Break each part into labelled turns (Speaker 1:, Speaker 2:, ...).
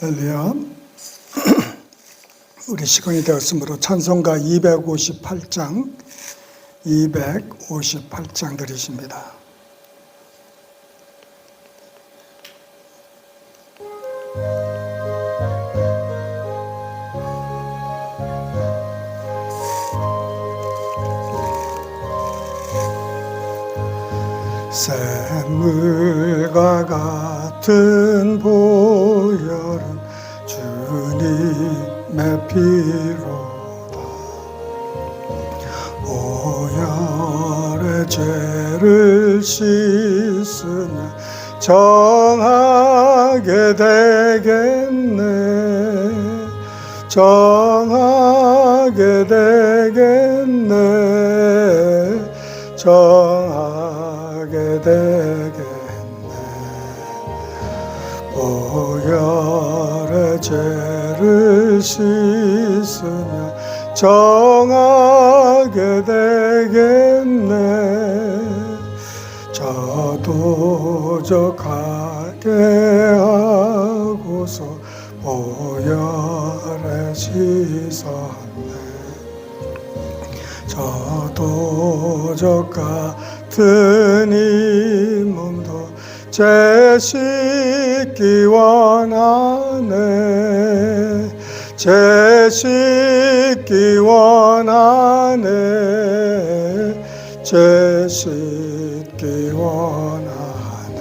Speaker 1: 할렐루야. 우리 시간이 되었으므로 찬송가 258장 들으십니다. 샘물과 같은 보혈은 주님의 피로다. 보혈의 죄를 씻으면 정하게 되겠네. 정하게 되겠네. 정하게 되겠네. 보혈의 죄를 씻으면 정하게 되겠네. 저도적하게 하고서 보혈에 씻었네. 저도적 같은 이 몸도 제 씻기 원하네. 제 씻기 원하네. 제 씻기 원하네.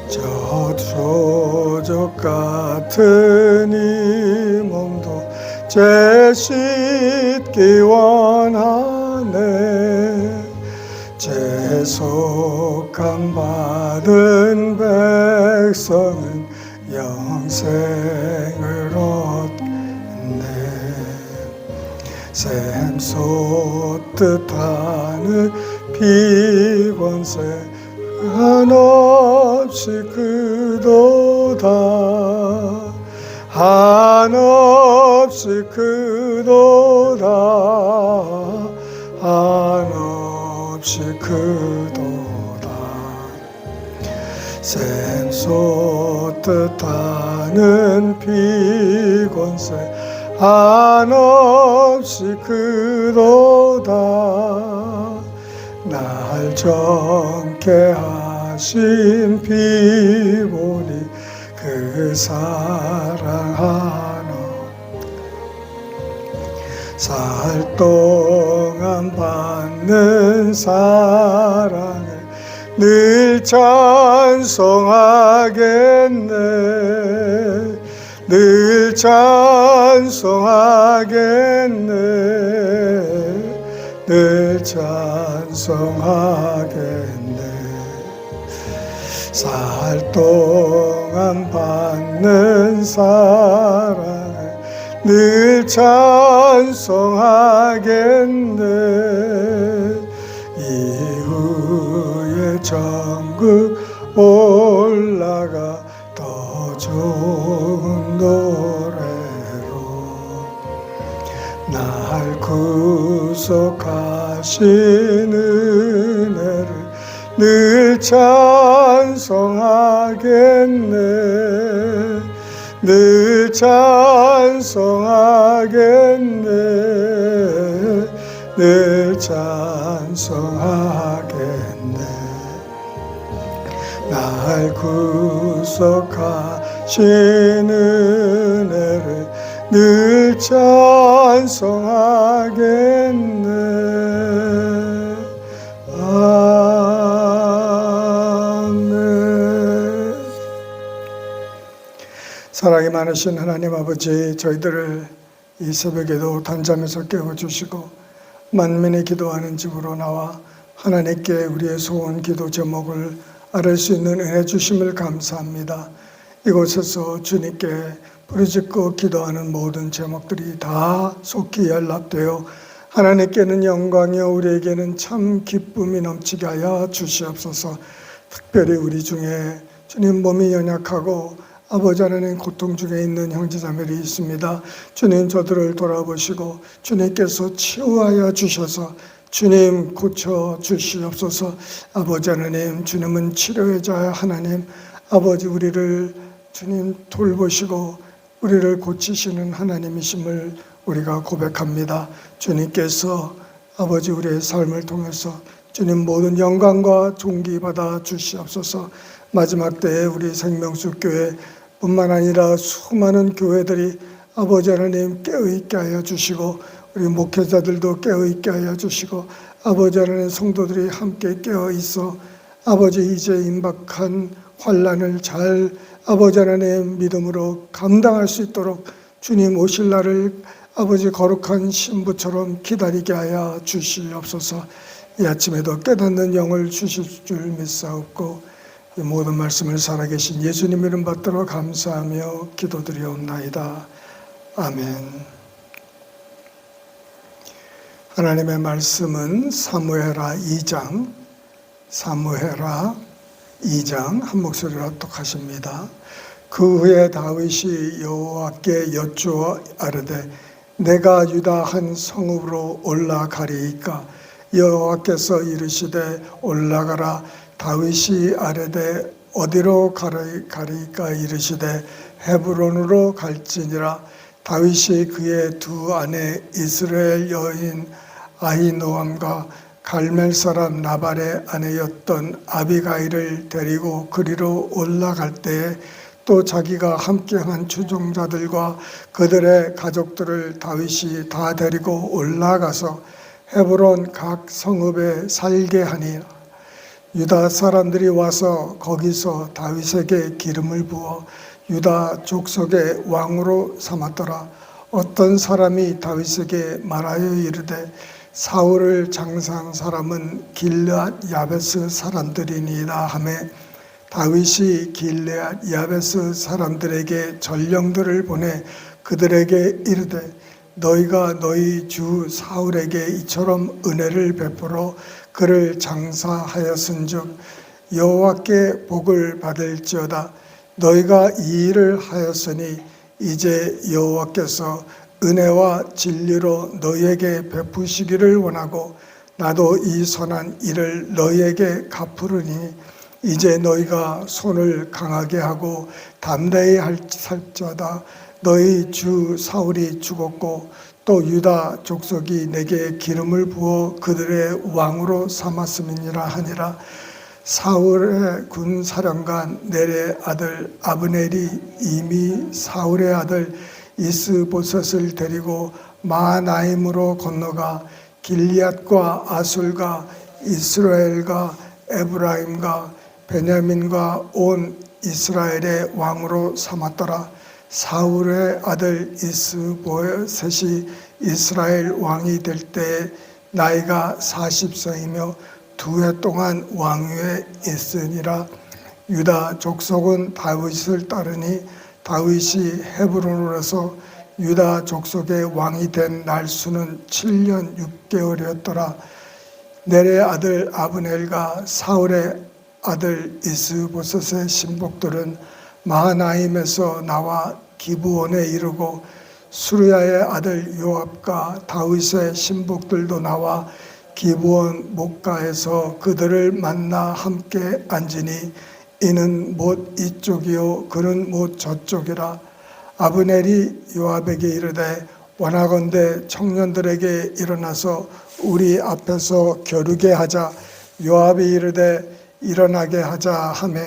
Speaker 1: 저도적 같은 이 몸도 제 씻기 원하네. 재속함 받은 백성은 영생을 얻네. 샘 솟듯 하는 피권세 한없이 크도다. 한없이 크도다. 한없이 크도다. 샘 솟듯 하는 피권세 한없이 크도다. 날 젊게 하신 피보니 그 사랑 한없. 살 동안 받는 사랑을 늘 찬송하겠네. 늘 찬송하겠네. 늘 찬송하겠네. 살 동안 받는 사랑을 늘 찬송하겠네. 이후에 천국 올라가 더 좋은 노래로 날 구속하신 은혜를 늘 찬송하겠네. 늘 찬송하겠네. 늘 찬송하겠네. 날 구속하신 은혜를 늘 찬송하겠네. 사랑이 많으신 하나님 아버지, 저희들을 이 새벽에도 단잠에서 깨워주시고 만민이 기도하는 집으로 나와 하나님께 우리의 소원 기도 제목을 아뢰 수 있는 은혜 주심을 감사합니다. 이곳에서 주님께 부르짖고 기도하는 모든 제목들이 다 속히 연락되어 하나님께는 영광이요 우리에게는 참 기쁨이 넘치게 하여 주시옵소서. 특별히 우리 중에 주님 몸이 연약하고 아버지 하나님 고통 중에 있는 형제자매들이 있습니다. 주님 저들을 돌아보시고 주님께서 치유하여 주셔서 주님 고쳐 주시옵소서. 아버지 하나님, 주님은 치료자 하나님, 아버지 우리를 주님 돌보시고 우리를 고치시는 하나님이심을 우리가 고백합니다. 주님께서 아버지 우리의 삶을 통해서 주님 모든 영광과 존귀 받아 주시옵소서. 마지막 때에 우리 생명수 교회 뿐만 아니라 수많은 교회들이 아버지 하나님 깨어있게 하여 주시고 우리 목회자들도 깨어있게 하여 주시고 아버지 하나님 성도들이 함께 깨어있어 아버지 이제 임박한 환난을 잘 아버지 하나님 믿음으로 감당할 수 있도록 주님 오실 날을 아버지 거룩한 신부처럼 기다리게 하여 주시옵소서. 이 아침에도 깨닫는 영을 주실 줄 믿사옵고 이 모든 말씀을 살아계신 예수님 이름 받들어 감사하며 기도드리옵나이다. 아멘. 하나님의 말씀은 사무엘하 2장 한 목소리로 합독하십니다. 그 후에 다윗이 여호와께 여쭈어 아뢰되 내가 유다 한 성읍으로 올라가리이까 여호와께서 이르시되 올라가라. 다윗이 아뢰되 어디로 가리이까 이르시되 헤브론으로 갈지니라. 다윗이 그의 두 아내 이스라엘 여인 아히노암과 갈멜 사람 나발의 아내였던 아비가일을 데리고 그리로 올라갈 때에 또 자기가 함께한 추종자들과 그들의 가족들을 다윗이 다 데리고 올라가서 헤브론 각 성읍에 살게 하니 유다 사람들이 와서 거기서 다윗에게 기름을 부어 유다 족속의 왕으로 삼았더라. 어떤 사람이 다윗에게 말하여 이르되 사울을 장사한 사람은 길르앗 야베스 사람들이니라 하매 다윗이 길르앗 야베스 사람들에게 전령들을 보내 그들에게 이르되 너희가 너희 주 사울에게 이처럼 은혜를 베풀어 그를 장사하였은즉 여호와께 복을 받을지어다. 너희가 이 일을 하였으니 이제 여호와께서 은혜와 진리로 너희에게 베푸시기를 원하고 나도 이 선한 일을 너희에게 갚으리니 이제 너희가 손을 강하게 하고 담대히 할지어다. 너희 주 사울이 죽었고 또 유다 족속이 내게 기름을 부어 그들의 왕으로 삼았음이니라 하니라. 사울의 군사령관 넬의 아들 아브넬이 이미 사울의 아들 이스보셋을 데리고 마하나임으로 건너가 길리앗과 아술과 이스라엘과 에브라임과 베냐민과 온 이스라엘의 왕으로 삼았더라. 사울의 아들 이스보셋이 이스라엘 왕이 될 때에 나이가 40세이며 2해 동안 왕위에 있으니라. 유다 족속은 다윗을 따르니 다윗이 헤브론으로서 유다 족속의 왕이 된 날수는 7년 6개월이었더라. 넬의 아들 아브넬과 사울의 아들 이스보셋의 신복들은 마하나임에서 나와 기브온에 이르고 수르야의 아들 요압과 다윗의 신복들도 나와 기브온 목가에서 그들을 만나 함께 앉으니 이는 못 이쪽이요 그는 못 저쪽이라. 아브넬이 요압에게 이르되 원하건대 청년들에게 일어나서 우리 앞에서 겨루게 하자. 요압이 이르되 일어나게 하자 하매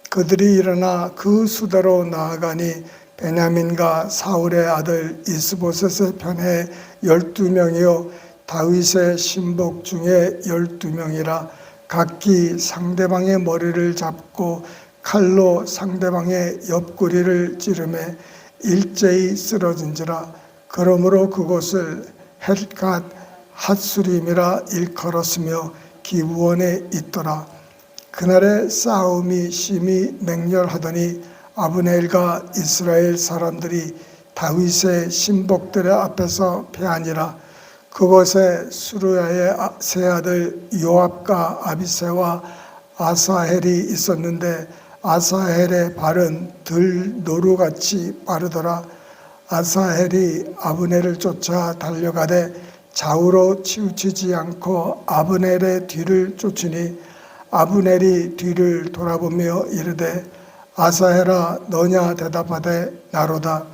Speaker 1: 그들이 일어나 그 수대로 나아가니 베냐민과 사울의 아들 이스보셋의 편에 12명이요 다윗의 신복 중에 12명이라. 각기 상대방의 머리를 잡고 칼로 상대방의 옆구리를 찌르매 일제히 쓰러진지라. 그러므로 그곳을 헬갓 핫수림이라 일컬었으며 기브온에 있더라. 그날의 싸움이 심히 맹렬하더니 아브넬과 이스라엘 사람들이 다윗의 신복들의 앞에서 패하니라. 그곳에 수르야의 세 아들 요압과 아비새와 아사헬이 있었는데 아사헬의 발은 들 노루같이 빠르더라. 아사헬이 아브넬을 쫓아 달려가되 좌우로 치우치지 않고 아브넬의 뒤를 쫓으니 아브넬이 뒤를 돌아보며 이르되 아사헬아 너냐 대답하되 나로다.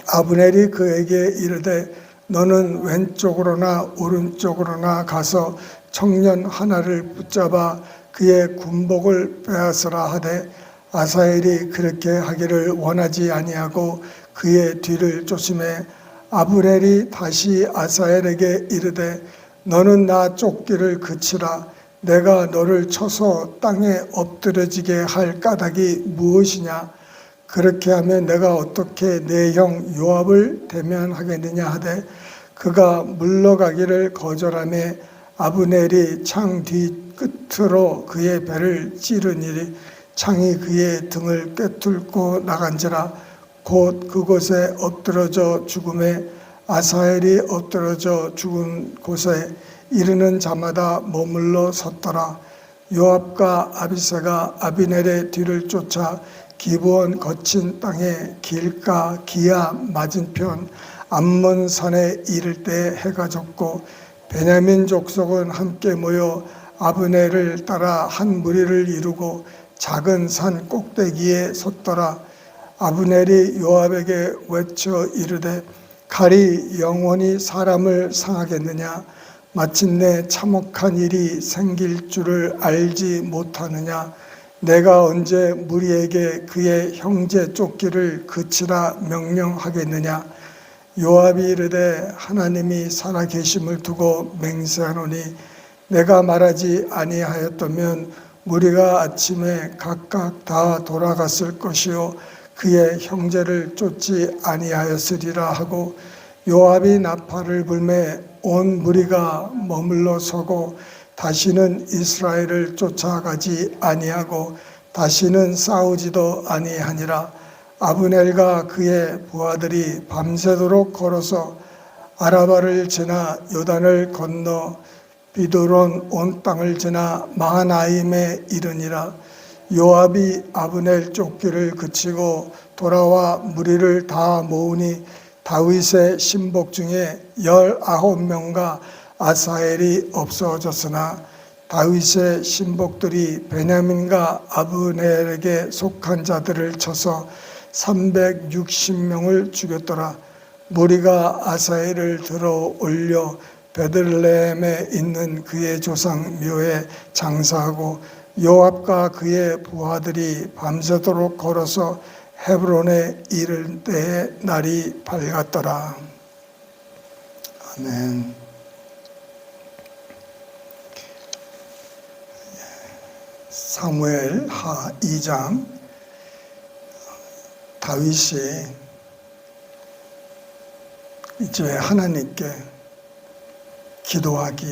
Speaker 1: 아브넬이 그에게 이르되 너는 왼쪽으로나 오른쪽으로나 가서 청년 하나를 붙잡아 그의 군복을 빼앗으라 하되 아사헬이 그렇게 하기를 원하지 아니하고 그의 뒤를 쫓음에 아브넬이 다시 아사헬에게 이르되 너는 나 쫓기를 그치라. 내가 너를 쳐서 땅에 엎드려지게 할 까닭이 무엇이냐? 그렇게 하면 내가 어떻게 내 형 요압을 대면하겠느냐 하되 그가 물러가기를 거절하며 아브넬이 창 뒤끝으로 그의 배를 찌르니리 창이 그의 등을 꿰뚫고 나간지라. 곧 그곳에 엎드러져 죽음에 아사헬이 엎드러져 죽은 곳에 이르는 자마다 머물러 섰더라. 요압과 아비새가 아비넬의 뒤를 쫓아 기브온 거친 땅에 길가 기야 맞은편 암몬산에 이를 때 해가 졌고 베냐민 족속은 함께 모여 아브넬을 따라 한 무리를 이루고 작은 산 꼭대기에 섰더라. 아브넬이 요압에게 외쳐 이르되 칼이 영원히 사람을 상하겠느냐? 마침내 참혹한 일이 생길 줄을 알지 못하느냐? 내가 언제 무리에게 그의 형제 쫓기를 그치라 명령하겠느냐? 요압이 이르되 하나님이 살아계심을 두고 맹세하노니 내가 말하지 아니하였다면 무리가 아침에 각각 다 돌아갔을 것이요 그의 형제를 쫓지 아니하였으리라 하고 요압이 나팔을 불매 온 무리가 머물러 서고 다시는 이스라엘을 쫓아가지 아니하고 다시는 싸우지도 아니하니라. 아브넬과 그의 부하들이 밤새도록 걸어서 아라바를 지나 요단을 건너 비드론 온 땅을 지나 마하나임에 이르니라. 요압이 아브넬 쫓기를 그치고 돌아와 무리를 다 모으니 다윗의 신복 중에 19명과 아사헬이 없어졌으나 다윗의 신복들이 베냐민과 아브넬에게 속한 자들을 쳐서 360명을 죽였더라. 무리가 아사헬을 들어 올려 베들레헴에 있는 그의 조상 묘에 장사하고 요압과 그의 부하들이 밤새도록 걸어서 헤브론에 이를 때에 날이 밝았더라. 아멘. 사무엘 하 2장 다윗이 이제 하나님께 기도하기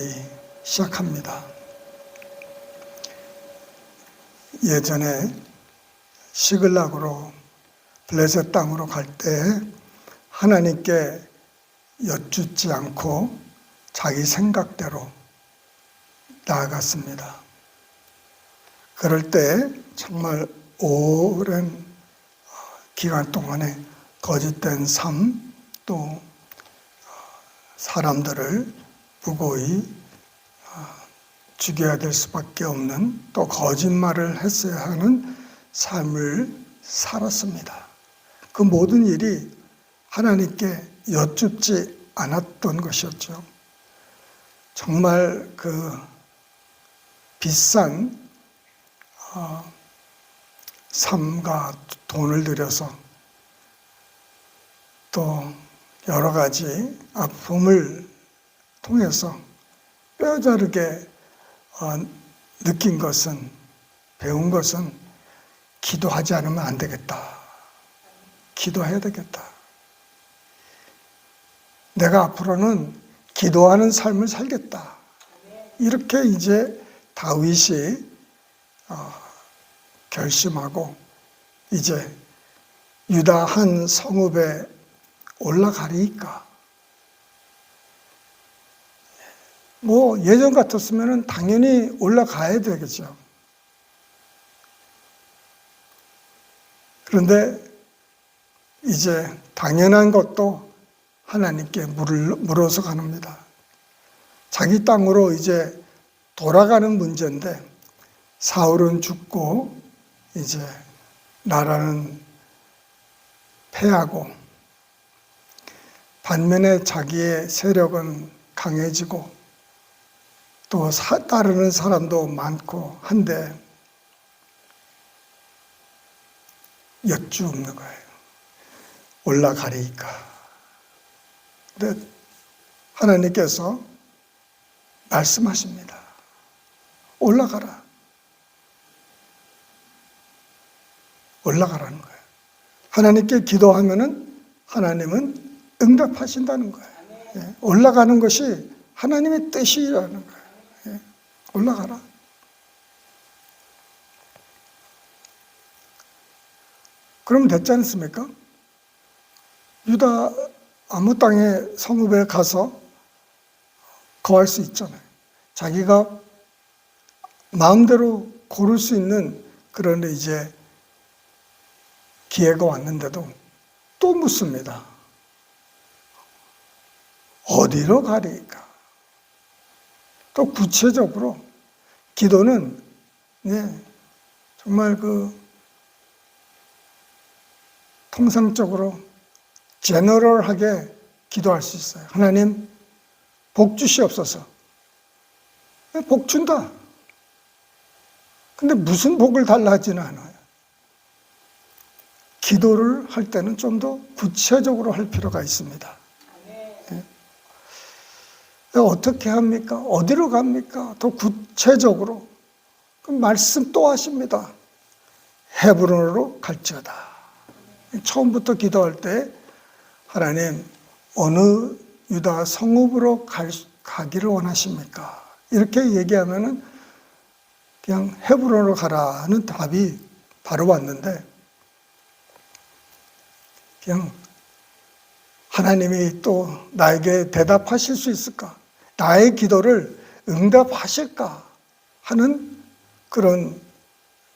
Speaker 1: 시작합니다. 예전에 시글락으로 블레셋 땅으로 갈 때 하나님께 여쭙지 않고 자기 생각대로 나아갔습니다. 그럴 때 정말 오랜 기간 동안에 거짓된 삶, 또 사람들을 무고히 죽여야 될 수밖에 없는, 또 거짓말을 했어야 하는 삶을 살았습니다. 그 모든 일이 하나님께 여쭙지 않았던 것이었죠. 정말 그 비싼 삶과 돈을 들여서 또 여러 가지 아픔을 통해서 뼈저리게 느낀 것은, 배운 것은 기도하지 않으면 안 되겠다. 기도해야 되겠다. 내가 앞으로는 기도하는 삶을 살겠다. 이렇게 이제 다윗이 결심하고 이제 유다 한 성읍에 올라가리까. 뭐 예전 같았으면 당연히 올라가야 되겠죠. 그런데 이제 당연한 것도 하나님께 물어서 가는니다. 자기 땅으로 이제 돌아가는 문제인데 사울은 죽고 이제 나라는 패하고 반면에 자기의 세력은 강해지고 또 따르는 사람도 많고 한데 여쭈 없는 거예요. 올라가리까. 근데 하나님께서 말씀하십니다. 올라가라. 올라가라는 거예요. 하나님께 기도하면은 하나님은 응답하신다는 거예요. 예, 올라가는 것이 하나님의 뜻이라는 거예요. 예, 올라가라. 그럼 됐지 않습니까? 유다 아무 땅에 성읍에 가서 거할 수 있잖아요. 자기가 마음대로 고를 수 있는 그런 이제 기회가 왔는데도 또 묻습니다. 어디로 가리까? 또 구체적으로 기도는 정말 통상적으로 제너럴하게 기도할 수 있어요. 하나님 복 주시옵소서. 복 준다. 근데 무슨 복을 달라 하지는 않아요. 기도를 할 때는 좀 더 구체적으로 할 필요가 있습니다. 예. 어떻게 합니까? 어디로 갑니까? 더 구체적으로. 그럼 말씀 또 하십니다. 헤브론으로 갈지어다. 처음부터 기도할 때 하나님 어느 유다 성읍으로 가기를 원하십니까? 이렇게 얘기하면은 그냥 헤브론으로 가라는 답이 바로 왔는데 그냥 하나님이 또 나에게 대답하실 수 있을까? 나의 기도를 응답하실까? 하는 그런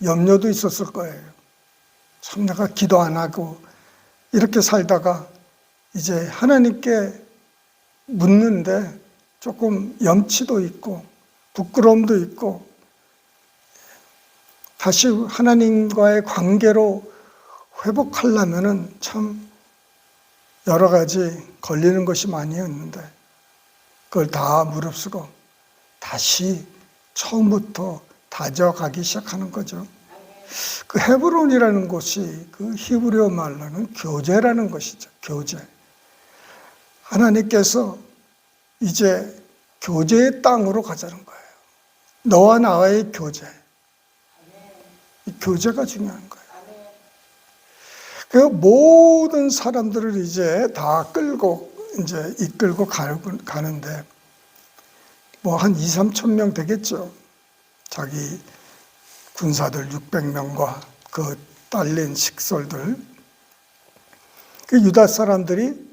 Speaker 1: 염려도 있었을 거예요. 참 내가 기도 안 하고 이렇게 살다가 이제 하나님께 묻는데 조금 염치도 있고 부끄러움도 있고 다시 하나님과의 관계로 회복하려면은 참 여러 가지 걸리는 것이 많이 있는데 그걸 다 무릅쓰고 다시 처음부터 다져가기 시작하는 거죠. 그 헤브론이라는 곳이 그 히브리어 말로는 교제라는 것이죠. 교제. 하나님께서 이제 교제의 땅으로 가자는 거예요. 너와 나와의 교제. 이 교제가 중요한 거예요. 그 모든 사람들을 이제 다 이끌고 가는데 뭐 한 2, 3천 명 되겠죠. 자기 군사들 600명과 그 딸린 식솔들. 그 유다 사람들이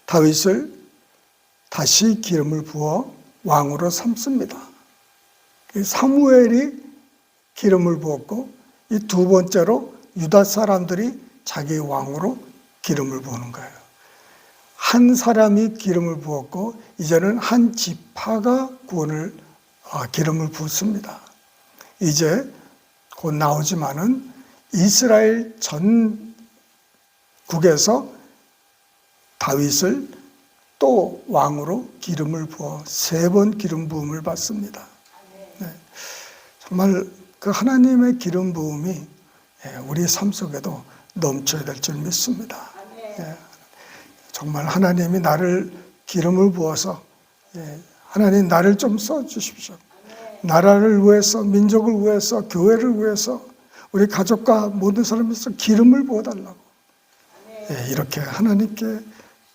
Speaker 1: 다윗을 다시 기름을 부어 왕으로 삼습니다. 사무엘이 기름을 부었고 이 두 번째로 유다 사람들이 자기 왕으로 기름을 부는 거예요. 한 사람이 기름을 부었고 이제는 한 지파가 기름을 붓습니다. 이제 곧 나오지만은 이스라엘 전국에서 다윗을 또 왕으로 기름을 부어 3번 기름 부음을 받습니다. 네. 정말 그 하나님의 기름 부음이 우리 삶 속에도 넘쳐야 될 줄 믿습니다. 정말 하나님이 나를 기름을 부어서 하나님 나를 좀 써주십시오. 나라를 위해서, 민족을 위해서, 교회를 위해서, 우리 가족과 모든 사람을 위해서 기름을 부어달라고 이렇게 하나님께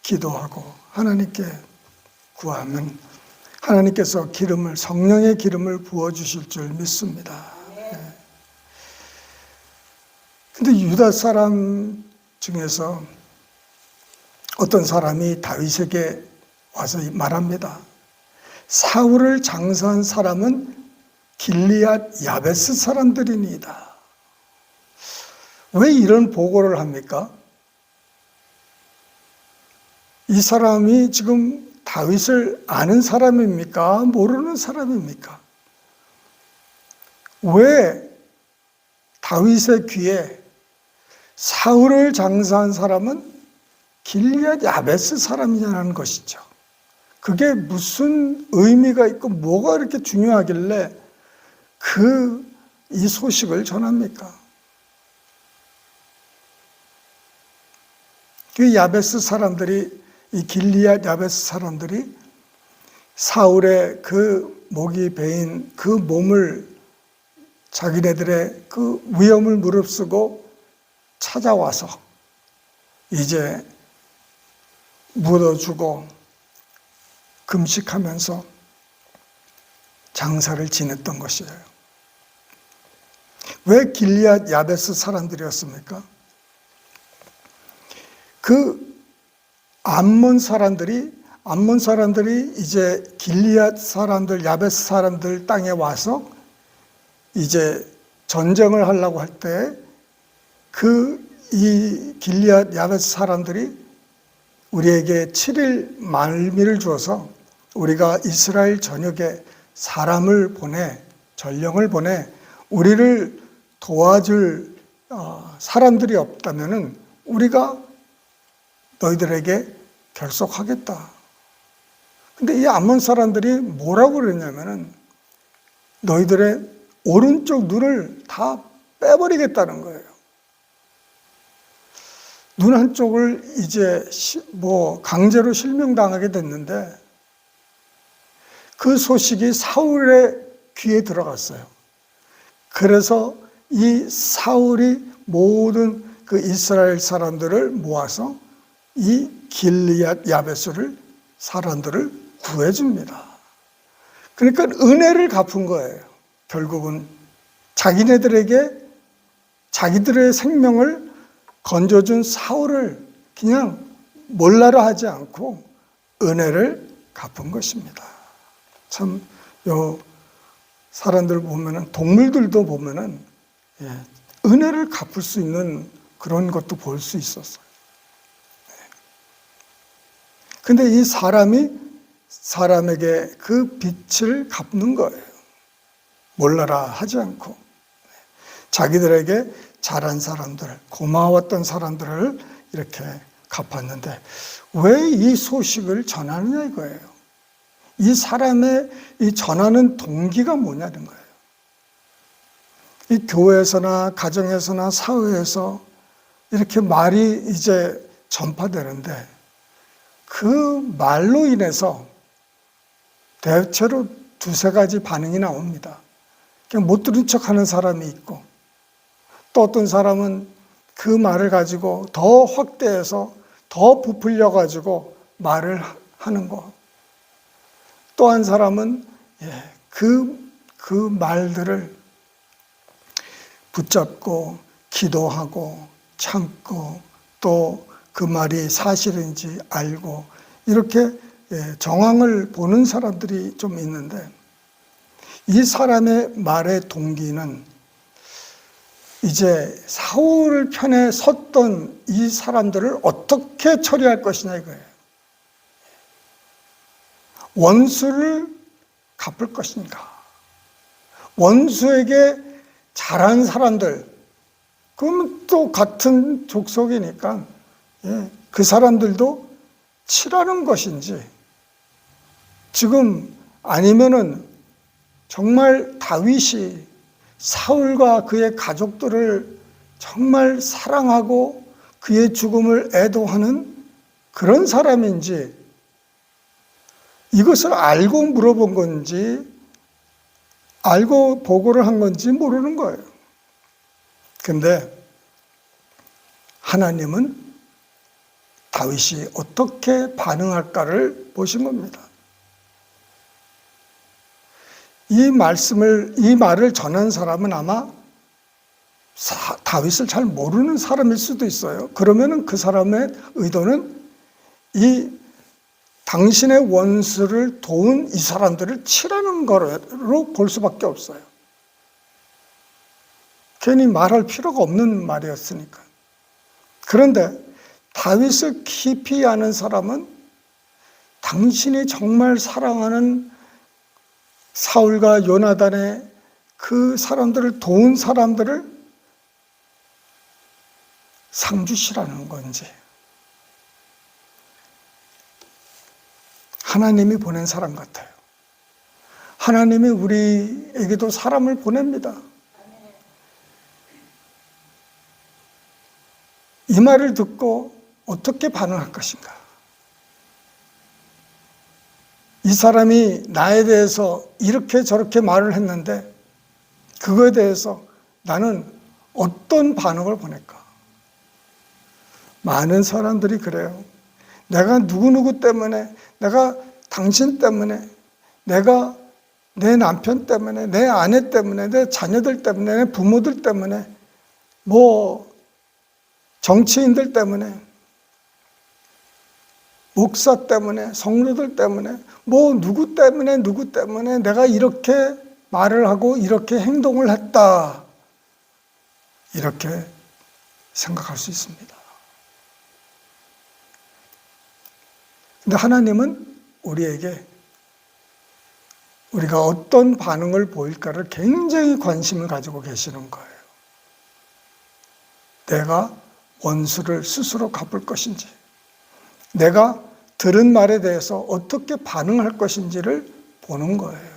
Speaker 1: 기도하고 하나님께 구하면 하나님께서 성령의 기름을 부어주실 줄 믿습니다. 근데 유다 사람 중에서 어떤 사람이 다윗에게 와서 말합니다. 사울을 장사한 사람은 길리앗 야베스 사람들이니이다. 왜 이런 보고를 합니까? 이 사람이 지금 다윗을 아는 사람입니까? 모르는 사람입니까? 왜 다윗의 귀에 사울을 장사한 사람은 길리앗 야베스 사람이냐는 것이죠. 그게 무슨 의미가 있고 뭐가 이렇게 중요하길래 이 소식을 전합니까? 그 야베스 사람들이, 이 길리앗 야베스 사람들이 사울의 그 목이 베인 그 몸을, 자기네들의 그 위험을 무릅쓰고 찾아와서 이제 묻어주고 금식하면서 장사를 지냈던 것이에요. 왜 길리앗 야베스 사람들이었습니까? 그 암몬 사람들이 이제 길리앗 사람들, 야베스 사람들 땅에 와서 이제 전쟁을 하려고 할 때 이 길리앗 야베스 사람들이 우리에게 7일 말미를 주어서 우리가 이스라엘 전역에 사람을 보내, 전령을 보내 우리를 도와줄 사람들이 없다면은 우리가 너희들에게 결속하겠다. 근데 이 암몬 사람들이 뭐라고 그랬냐면은 너희들의 오른쪽 눈을 다 빼버리겠다는 거예요. 눈 한쪽을 이제 강제로 실명당하게 됐는데 그 소식이 사울의 귀에 들어갔어요. 그래서 이 사울이 모든 그 이스라엘 사람들을 모아서 이 길리앗 야베스를 사람들을 구해줍니다. 그러니까 은혜를 갚은 거예요. 결국은 자기네들에게 자기들의 생명을 건져준 사울을 그냥 몰라라 하지 않고 은혜를 갚은 것입니다. 참, 사람들 보면은, 동물들도 보면은, 은혜를 갚을 수 있는 그런 것도 볼 수 있었어요. 근데 이 사람이 사람에게 그 빛을 갚는 거예요. 몰라라 하지 않고. 자기들에게 잘한 사람들, 고마웠던 사람들을 이렇게 갚았는데 왜 이 소식을 전하느냐 이거예요. 이 사람의 이 전하는 동기가 뭐냐는 거예요. 이 교회에서나 가정에서나 사회에서 이렇게 말이 이제 전파되는데 그 말로 인해서 대체로 두세 가지 반응이 나옵니다. 그냥 못 들은 척하는 사람이 있고 또 어떤 사람은 그 말을 가지고 더 확대해서 더 부풀려 가지고 말을 하는 거. 또 한 사람은 그 말들을 붙잡고 기도하고 참고 또 그 말이 사실인지 알고 이렇게 정황을 보는 사람들이 좀 있는데 이 사람의 말의 동기는 이제 사울 편에 섰던 이 사람들을 어떻게 처리할 것이냐 이거예요. 원수를 갚을 것인가? 원수에게 잘한 사람들, 그러면 또 같은 족속이니까 그 사람들도 치라는 것인지 지금 아니면은 정말 다윗이 사울과 그의 가족들을 정말 사랑하고 그의 죽음을 애도하는 그런 사람인지 이것을 알고 물어본 건지 알고 보고를 한 건지 모르는 거예요. 근데 하나님은 다윗이 어떻게 반응할까를 보신 겁니다. 이 말을 전한 사람은 아마 다윗을 잘 모르는 사람일 수도 있어요. 그러면은 그 사람의 의도는 이 당신의 원수를 도운 이 사람들을 치라는 거로 볼 수밖에 없어요. 괜히 말할 필요가 없는 말이었으니까. 그런데 다윗을 깊이 아는 사람은 당신이 정말 사랑하는 사울과 요나단의 그 사람들을 도운 사람들을 상주시라는 건지, 하나님이 보낸 사람 같아요. 하나님이 우리에게도 사람을 보냅니다. 이 말을 듣고 어떻게 반응할 것인가? 이 사람이 나에 대해서 이렇게 저렇게 말을 했는데 그거에 대해서 나는 어떤 반응을 보낼까? 많은 사람들이 그래요. 내가 누구누구 때문에, 내가 당신 때문에, 내가 내 남편 때문에, 내 아내 때문에, 내 자녀들 때문에, 내 부모들 때문에, 정치인들 때문에, 목사 때문에, 성도들 때문에, 누구 때문에 내가 이렇게 말을 하고 이렇게 행동을 했다. 이렇게 생각할 수 있습니다. 근데 하나님은 우리에게 우리가 어떤 반응을 보일까를 굉장히 관심을 가지고 계시는 거예요. 내가 원수를 스스로 갚을 것인지, 내가 들은 말에 대해서 어떻게 반응할 것인지를 보는 거예요.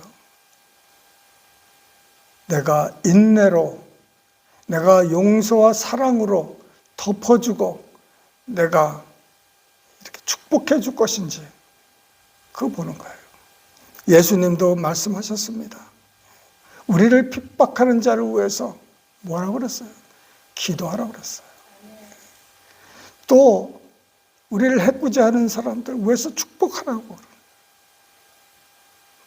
Speaker 1: 내가 인내로, 내가 용서와 사랑으로 덮어주고 내가 이렇게 축복해 줄 것인지 그거 보는 거예요. 예수님도 말씀하셨습니다. 우리를 핍박하는 자를 위해서 뭐라고 그랬어요? 기도하라고 그랬어요. 또 우리를 해코지하는 사람들 위해서 축복하라고,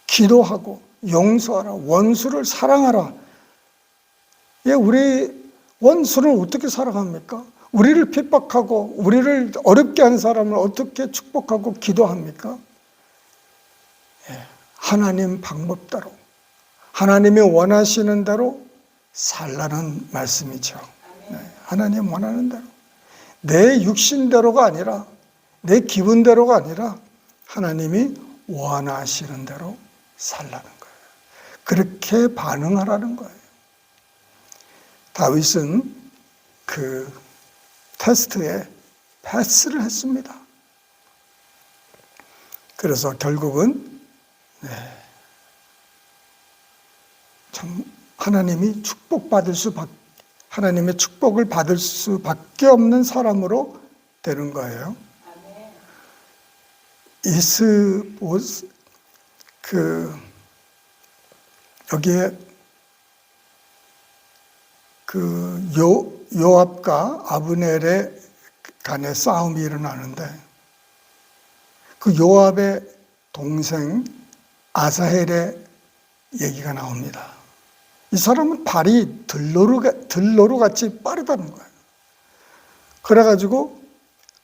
Speaker 1: 기도하고 용서하라, 원수를 사랑하라. 우리 원수를 어떻게 사랑합니까? 우리를 핍박하고 우리를 어렵게 하는 사람을 어떻게 축복하고 기도합니까? 하나님 방법대로, 하나님이 원하시는 대로 살라는 말씀이죠. 하나님 원하는 대로, 내 육신대로가 아니라, 내 기분대로가 아니라 하나님이 원하시는 대로 살라는 거예요. 그렇게 반응하라는 거예요. 다윗은 그 테스트에 패스를 했습니다. 그래서 결국은 참 하나님의 축복을 받을 수밖에 없는 사람으로 되는 거예요. 여기에 요압과 아브넬의 간에 싸움이 일어나는데 그 요압의 동생 아사헬의 얘기가 나옵니다. 이 사람은 발이 들노루같이 빠르다는 거예요. 그래가지고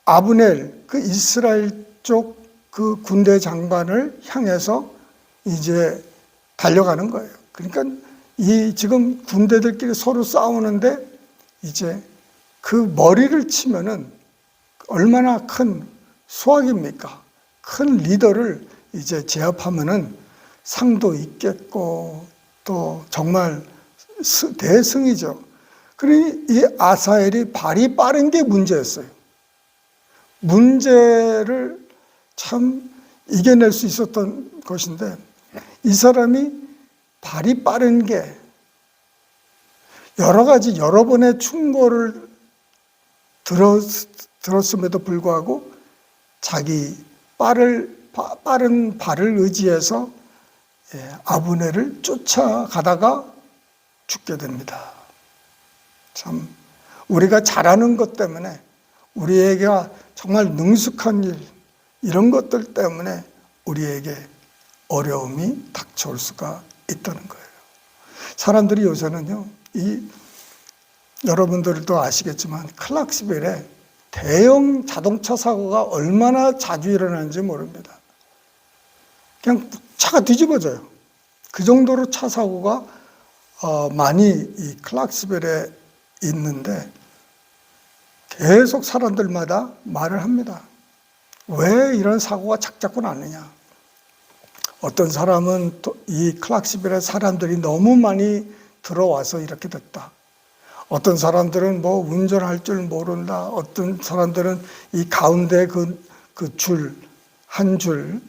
Speaker 1: 아브넬, 그 이스라엘 쪽 그 군대 장관을 향해서 이제 달려가는 거예요. 그러니까 지금 군대들끼리 서로 싸우는데 이제 그 머리를 치면은 얼마나 큰 수확입니까? 큰 리더를 이제 제압하면은 상도 있겠고 또 정말 대승이죠. 그러니 이 아사엘이 발이 빠른 게 문제였어요. 문제를 참 이겨낼 수 있었던 것인데 이 사람이 발이 빠른 게 여러 번의 충고를 들었음에도 불구하고 자기 빠른 발을 의지해서 아브넬을 쫓아가다가 죽게 됩니다. 참 우리가 잘하는 것 때문에, 우리에게 정말 능숙한 일, 이런 것들 때문에 우리에게 어려움이 닥쳐올 수가 있다는 거예요. 사람들이 요새는요, 여러분들도 아시겠지만 클락스빌에 대형 자동차 사고가 얼마나 자주 일어나는지 모릅니다. 그냥 차가 뒤집어져요. 그 정도로 차 사고가 많이 이 클락스빌에 있는데 계속 사람들마다 말을 합니다. 왜 이런 사고가 자꾸 나느냐. 어떤 사람은 이 클락스빌에 사람들이 너무 많이 들어와서 이렇게 됐다. 어떤 사람들은 뭐 운전할 줄 모른다. 어떤 사람들은 이 가운데 한 줄,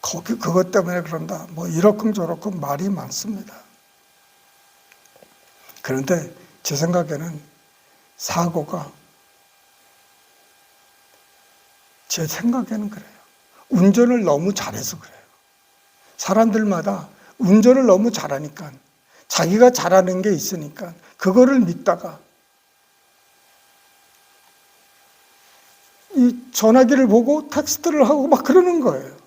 Speaker 1: 그것 때문에 그런다. 뭐 이러쿵저러쿵 말이 많습니다. 그런데 제 생각에는 사고가, 제 생각에는 그래요. 운전을 너무 잘해서 그래요. 사람들마다 운전을 너무 잘하니까, 자기가 잘하는 게 있으니까 그거를 믿다가 이 전화기를 보고 텍스트를 하고 막 그러는 거예요.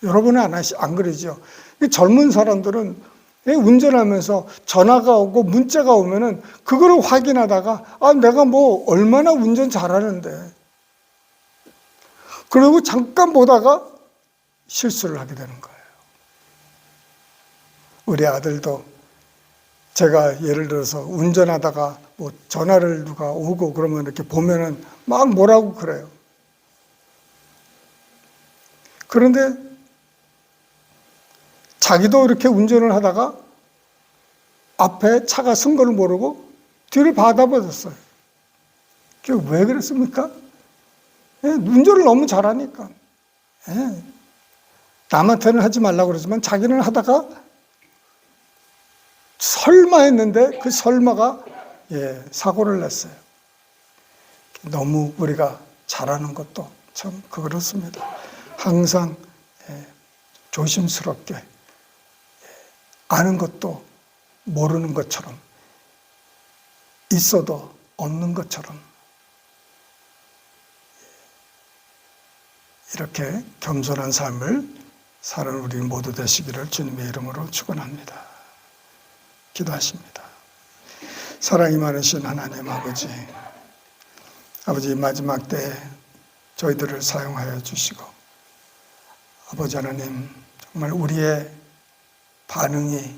Speaker 1: 여러분은 안 그러죠? 젊은 사람들은 운전하면서 전화가 오고 문자가 오면은 그거를 확인하다가 내가 뭐 얼마나 운전 잘하는데, 그리고 잠깐 보다가 실수를 하게 되는 거예요. 우리 아들도 제가 예를 들어서 운전하다가 뭐 전화를 누가 오고 그러면 이렇게 보면은 막 뭐라고 그래요. 그런데 자기도 이렇게 운전을 하다가 앞에 차가 쓴 걸 모르고 뒤를 받아버렸어요. 그게 왜 그랬습니까? 운전을 너무 잘하니까. 남한테는 하지 말라고 그러지만 자기는 하다가 설마 했는데 그 설마가 사고를 냈어요. 너무 우리가 잘하는 것도 참 그렇습니다. 항상 조심스럽게 아는 것도 모르는 것처럼, 있어도 없는 것처럼 이렇게 겸손한 삶을 사는 우리 모두 되시기를 주님의 이름으로 축원합니다. 기도하십니다. 사랑이 많으신 하나님 아버지, 마지막 때에 저희들을 사용하여 주시고, 아버지 하나님, 정말 우리의 반응이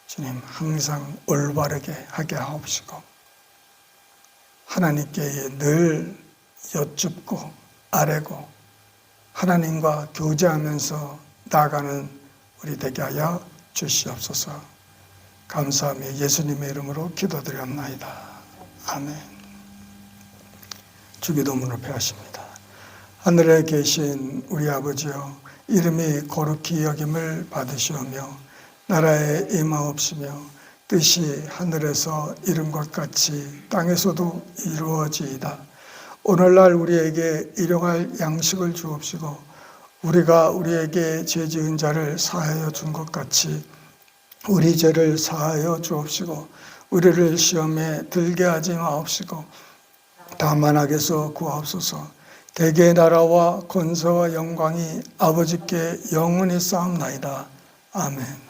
Speaker 1: 주님 항상 올바르게 하게 하옵시고, 하나님께 늘 여쭙고 아뢰고 하나님과 교제하면서 나아가는 우리 되게 하여 주시옵소서. 감사하며 예수님의 이름으로 기도드렸나이다. 아멘. 주기도문을 폐하십니다. 하늘에 계신 우리 아버지여, 이름이 거룩히 여김을 받으시오며 나라에 임하옵시며 뜻이 하늘에서 이룬 것 같이 땅에서도 이루어지이다. 오늘날 우리에게 일용할 양식을 주옵시고 우리가 우리에게 죄 지은 자를 사하여 준 것 같이 우리 죄를 사하여 주옵시고 우리를 시험에 들게 하지 마옵시고 다만 악에서 구하옵소서. 대개의 나라와 권세와 영광이 아버지께 영원히 쌓옵나이다. 아멘.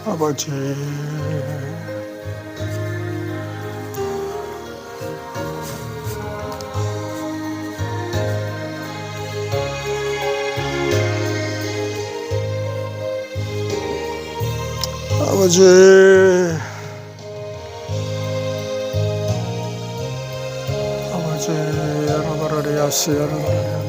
Speaker 1: 아버지, 아버지, 여러분을 위하시오.